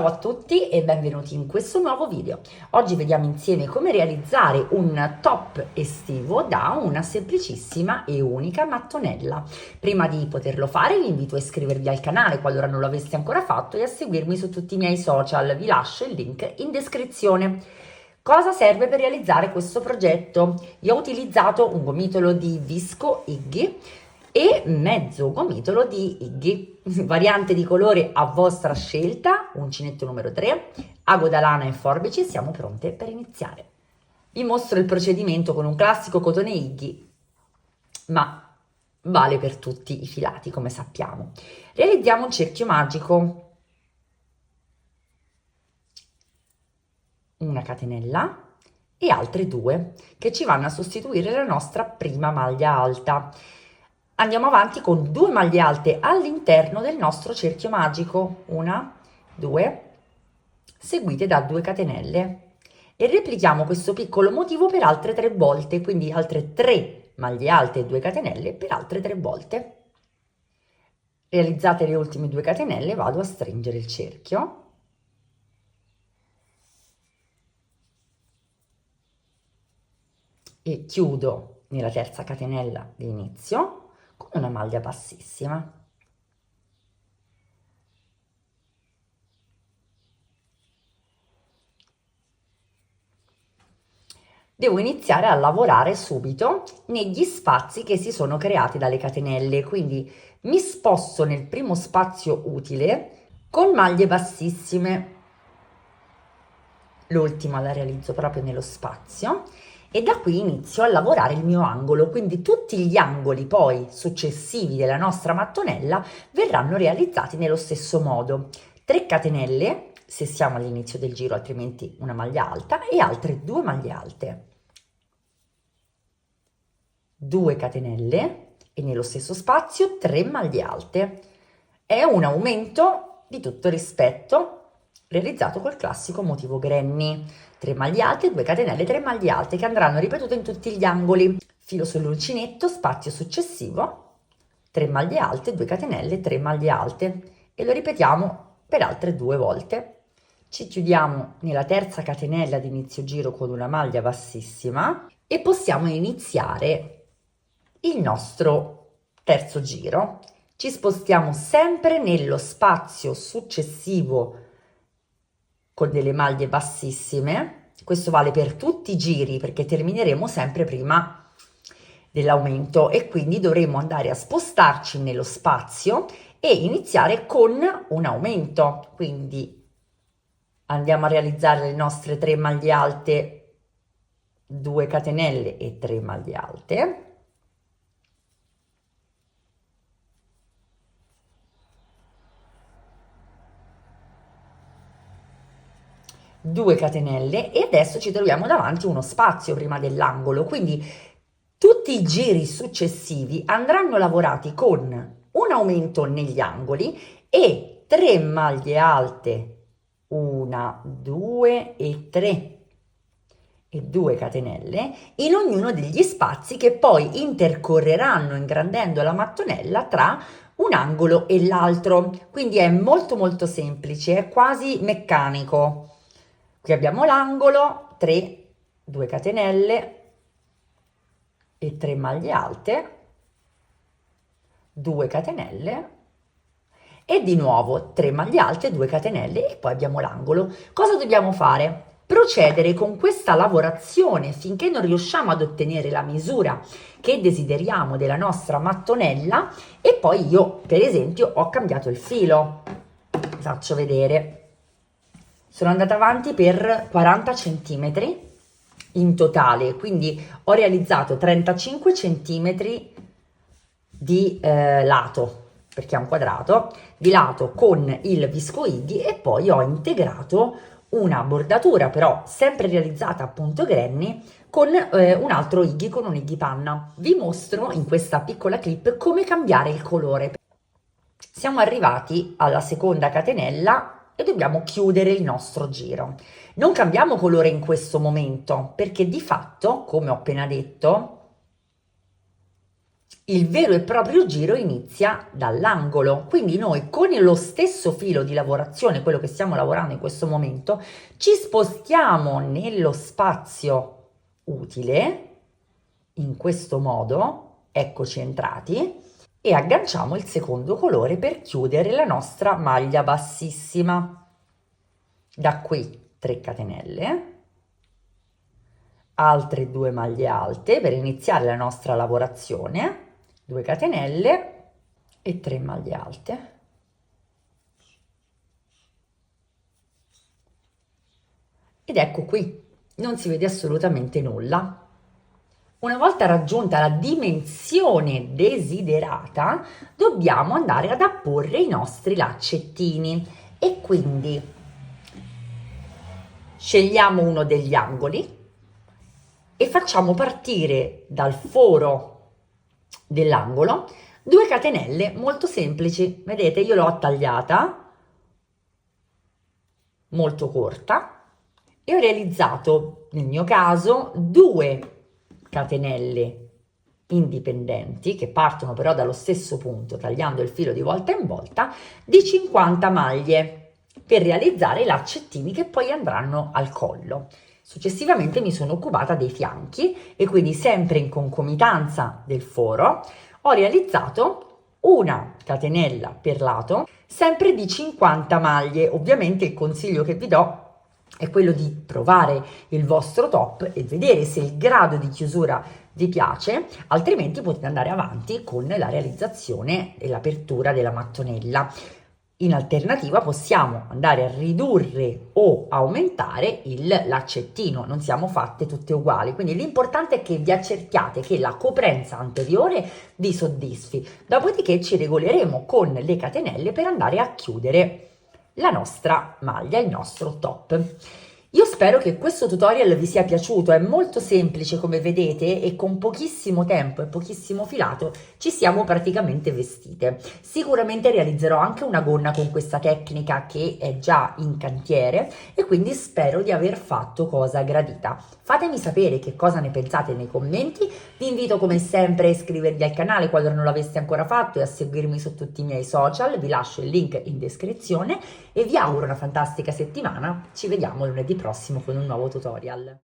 Ciao a tutti e benvenuti in questo nuovo video. Oggi vediamo insieme come realizzare un top estivo da una semplicissima e unica mattonella. Prima di poterlo fare vi invito a iscrivervi al canale qualora non lo aveste ancora fatto e a seguirmi su tutti i miei social, vi lascio il link in descrizione. Cosa serve per realizzare questo progetto? Io ho utilizzato un gomitolo di Visco Iggy e mezzo gomitolo di Iggy, variante di colore a vostra scelta, uncinetto numero 3, ago da lana e forbici. Siamo pronte per iniziare. Vi mostro il procedimento con un classico cotone Iggy, ma vale per tutti i filati, come sappiamo. Realizziamo un cerchio magico, una catenella e altre due che ci vanno a sostituire la nostra prima maglia alta. Andiamo avanti con 2 maglie alte all'interno del nostro cerchio magico, 1, 2, seguite da 2 catenelle e replichiamo questo piccolo motivo per altre 3 volte, quindi altre 3 maglie alte e 2 catenelle per altre 3 volte. Realizzate le ultime 2 catenelle, vado a stringere il cerchio e chiudo nella terza catenella di inizio con una maglia bassissima. Devo iniziare a lavorare subito negli spazi che si sono creati dalle catenelle, quindi mi sposto nel primo spazio utile con maglie bassissime, l'ultima la realizzo proprio nello spazio e da qui inizio a lavorare il mio angolo, quindi tutti gli angoli poi successivi della nostra mattonella verranno realizzati nello stesso modo. 3 catenelle se siamo all'inizio del giro, altrimenti una maglia alta, e altre 2 maglie alte, 2 catenelle e nello stesso spazio 3 maglie alte. È un aumento di tutto rispetto realizzato col classico motivo granny. 3 maglie alte, 2 catenelle, 3 maglie alte che andranno ripetute in tutti gli angoli. Filo sull'uncinetto, spazio successivo, 3 maglie alte, 2 catenelle, 3 maglie alte e lo ripetiamo per altre 2 volte. Ci chiudiamo nella terza catenella di inizio giro con una maglia bassissima e possiamo iniziare il nostro terzo giro. Ci spostiamo sempre nello spazio successivo con delle maglie bassissime. Questo vale per tutti i giri perché termineremo sempre prima dell'aumento e quindi dovremo andare a spostarci nello spazio e iniziare con un aumento. Quindi andiamo a realizzare le nostre 3 maglie alte, 2 catenelle e 3 maglie alte. Due catenelle e adesso ci troviamo davanti uno spazio prima dell'angolo, quindi tutti i giri successivi andranno lavorati con un aumento negli angoli e 3 maglie alte, 1, 2 e 3 e 2 catenelle in ognuno degli spazi che poi intercorreranno ingrandendo la mattonella tra un angolo e l'altro, quindi è molto semplice, è quasi meccanico. Qui abbiamo l'angolo, 3, 2 catenelle e 3 maglie alte, 2 catenelle e di nuovo 3 maglie alte, 2 catenelle e poi abbiamo l'angolo. Cosa dobbiamo fare? Procedere con questa lavorazione finché non riusciamo ad ottenere la misura che desideriamo della nostra mattonella e poi io per esempio ho cambiato il filo. Vi faccio vedere. Sono andata avanti per 40 centimetri in totale, quindi ho realizzato 35 centimetri di lato, perché è un quadrato, di lato con il Visco Iggy e poi ho integrato una bordatura, però sempre realizzata appunto granny, con un altro Iggy, con un Iggy panna. Vi mostro in questa piccola clip come cambiare il colore. Siamo arrivati alla seconda catenella e dobbiamo chiudere il nostro giro. Non cambiamo colore in questo momento perché di fatto, come ho appena detto, il vero e proprio giro inizia dall'angolo, quindi noi con lo stesso filo di lavorazione, quello che stiamo lavorando in questo momento, ci spostiamo nello spazio utile, in questo modo, eccoci entrati, e agganciamo il secondo colore per chiudere la nostra maglia bassissima. Da qui 3 catenelle, altre 2 maglie alte per iniziare la nostra lavorazione, 2 catenelle e 3 maglie alte. Ed ecco qui, non si vede assolutamente nulla. Una volta raggiunta la dimensione desiderata, dobbiamo andare ad apporre i nostri laccettini e quindi scegliamo uno degli angoli e facciamo partire dal foro dell'angolo 2 catenelle molto semplici. Vedete, io l'ho tagliata molto corta e ho realizzato, nel mio caso, 2 catenelle indipendenti che partono però dallo stesso punto, tagliando il filo di volta in volta, di 50 maglie per realizzare i laccettini che poi andranno al collo. Successivamente mi sono occupata dei fianchi e quindi sempre in concomitanza del foro ho realizzato una catenella per lato, sempre di 50 maglie. Ovviamente il consiglio che vi do è quello di provare il vostro top e vedere se il grado di chiusura vi piace, altrimenti potete andare avanti con la realizzazione e l'apertura della mattonella. In alternativa possiamo andare a ridurre o aumentare il laccettino, non siamo fatte tutte uguali, quindi l'importante è che vi accertiate che la coprenza anteriore vi soddisfi, dopodiché ci regoleremo con le catenelle per andare a chiudere la nostra maglia, il nostro top. Io spero che questo tutorial vi sia piaciuto, è molto semplice come vedete e con pochissimo tempo e pochissimo filato ci siamo praticamente vestite. Sicuramente realizzerò anche una gonna con questa tecnica che è già in cantiere e quindi spero di aver fatto cosa gradita. Fatemi sapere che cosa ne pensate nei commenti, vi invito come sempre a iscrivervi al canale quando non l'aveste ancora fatto e a seguirmi su tutti i miei social, vi lascio il link in descrizione e vi auguro una fantastica settimana, ci vediamo lunedì prossimo con un nuovo tutorial.